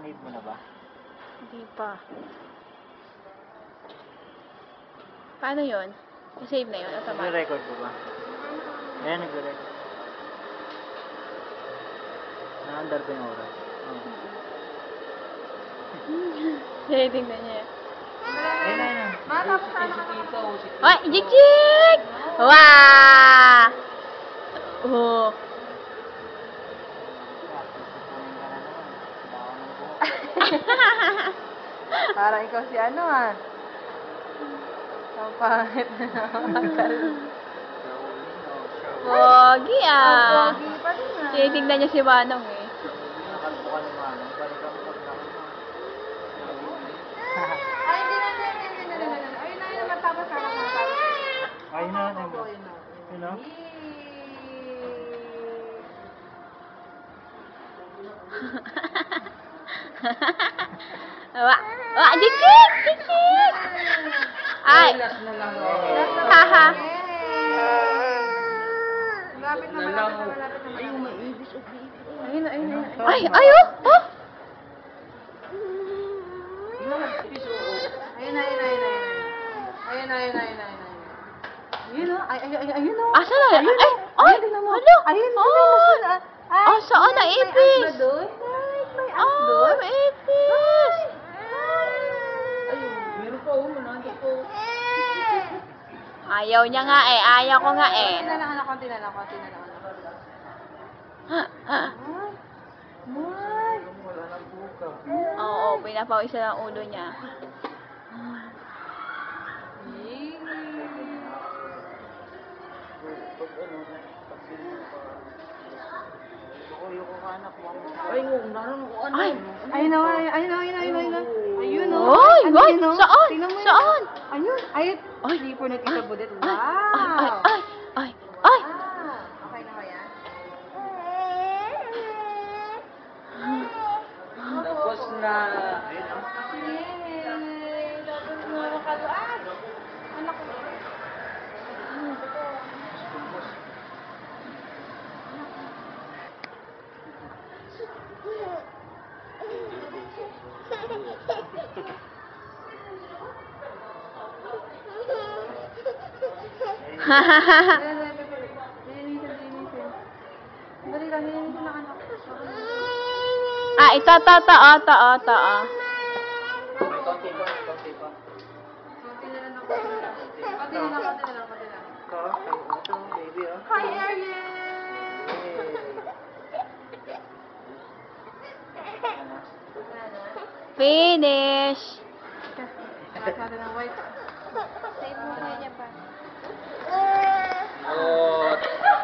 Sinave mo na ba? Hindi pa. Paano yun? Save na yun? Automatic? Nagre-record ko ba? Ayan, nagre-record. Naka-under ba yung oras? Oo. Tingnan niya. Ayun na, ayun na. Matapos na nakakapito. Ay! Jik-jik! Wow! Oh. Parang ikaw si ano ah. Ang pangit na naman. Pogi ah. Pogi pa din ah. Tinitingnan niya si Manong eh. Nakalbo ka naman. Balikan mo pag Ay, hindi na. Ayun na, matapos na nakakapito. Ayun na, ayun na. Ayun na. Ayun na. Wa! Wa! Jik-jik! Jik-jik! Ay! Last na lang. Haha! Malapit na, malapit na, malapit na. Ayun, may ibis. Ayun na. Ay! Ay! Oh! Oh! Ayun na. Ayun o. Ayun o. Asa na? Ay! Ay! Ano? Ayun o. Oh! Ah, saan na ipis? May as Oh, doon. may ipis! Ayun, meron pa o. Managin po. Ayaw niya nga eh. Ayaw ko nga eh. Konti na lang, anak. Konti na lang. Ay. Wala nang buka. Oo, pinapawisa ng ulo niya. Pag ano, pag sino pa. Yuko ka anak mo. Ay, naroon ko ano. Ay! Ayun o. Ayun o. Oy! Oy! Ayun o. Saan? Tingnan mo yun. Saan? Ayun. Ayun. Ay. Slipper na Tita Budet. Ay! Wow. Ay! Ay! Ay! Okay na kaya? Tapos na. Ayun na. Yay! Tapos na makalo. Ay! Anak ko. Dali lang, nilinisin na anak. Ah, ito. Konti pa. Konti na lang. Konti na lang. Ito, ito, baby oh. Hi, Ariel! Finish! Lahat natin ng white. Save mo na niya pa.